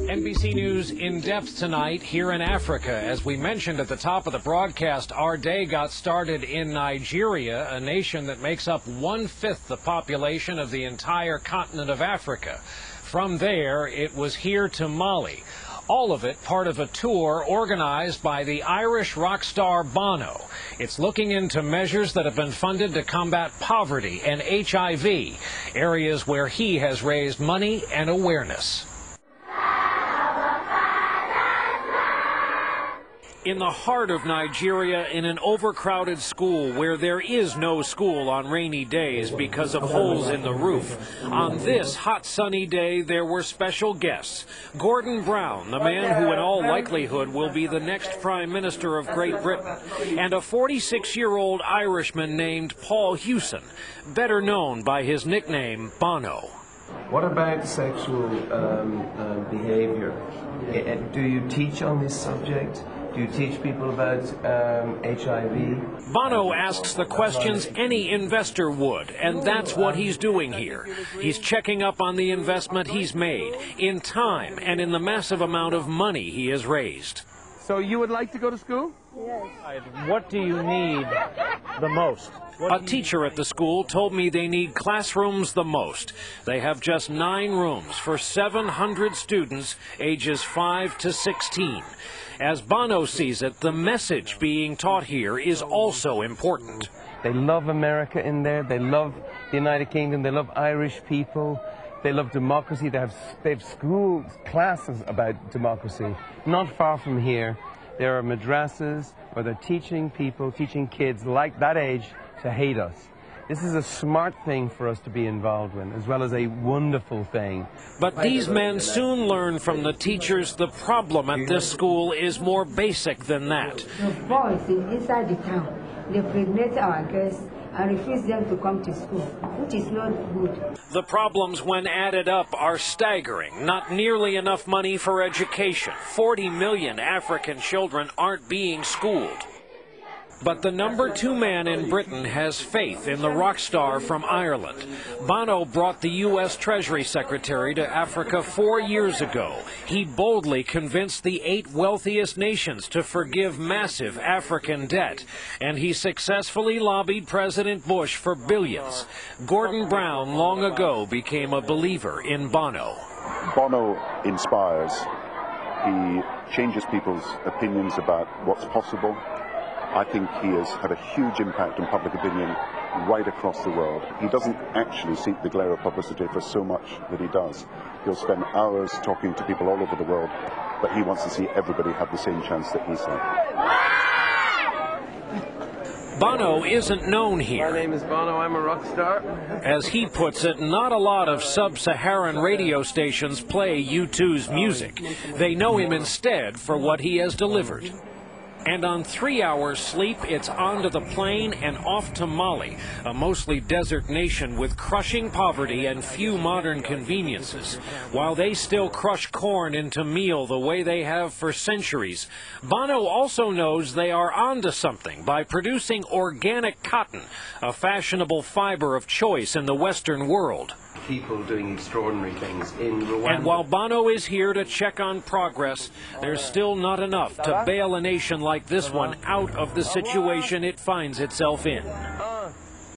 NBC News in depth tonight here in Africa. As we mentioned at the top of the broadcast, our day got started in Nigeria, a nation that makes up 1/5 the population of the entire continent of Africa. From there, it was here to Mali. All of it part of a tour organized by the Irish rock star Bono. It's looking into measures that have been funded to combat poverty and HIV, areas where he has raised money and awareness. In the heart of Nigeria, in an overcrowded school where there is no school on rainy days because of holes in the roof. On this hot sunny day, there were special guests. Gordon Brown, the man who in all likelihood will be the next Prime Minister of Great Britain, and a 46-year-old Irishman named Paul Hewson, better known by his nickname Bono. What about sexual behavior? Do you teach on this subject? Do you teach people about HIV? Bono asks the questions any investor would, and that's what he's doing here. He's checking up on the investment he's made, in time and in the massive amount of money he has raised. So you would like to go to school? Yes. What do you need the most? A teacher at the school told me they need classrooms the most. They have just 9 rooms for 700 students ages 5 to 16. As Bono sees it, the message being taught here is also important. They love America in there. They love the United Kingdom. They love Irish people. They love democracy. They have school classes about democracy. Not far from here, there are madrasas where they're teaching people, teaching kids like that age to hate us. This is a smart thing for us to be involved in, as well as a wonderful thing. But these men soon learn from the teachers the problem at this school is more basic than that. The boys inside the town, they pregnate our girls and refuse them to come to school, which is not good. The problems, when added up, are staggering. Not nearly enough money for education. 40 million African children aren't being schooled. But the number 2 man in Britain has faith in the rock star from Ireland. Bono brought the U.S. Treasury Secretary to Africa 4 years ago. He boldly convinced the 8 wealthiest nations to forgive massive African debt. And he successfully lobbied President Bush for billions. Gordon Brown long ago became a believer in Bono. Bono inspires. He changes people's opinions about what's possible. I think he has had a huge impact on public opinion right across the world. He doesn't actually seek the glare of publicity for so much that he does. He'll spend hours talking to people all over the world, but he wants to see everybody have the same chance that he's had. Bono isn't known here. My name is Bono, I'm a rock star. As he puts it, not a lot of sub-Saharan radio stations play U2's music. They know him instead for what he has delivered. And on 3 hours sleep, it's onto the plane and off to Mali, a mostly desert nation with crushing poverty and few modern conveniences. While they still crush corn into meal the way they have for centuries, Bono also knows they are onto something by producing organic cotton, a fashionable fiber of choice in the Western world. People doing extraordinary things in Rwanda. And while Bono is here to check on progress, there's still not enough to bail a nation like this one out of the situation it finds itself in.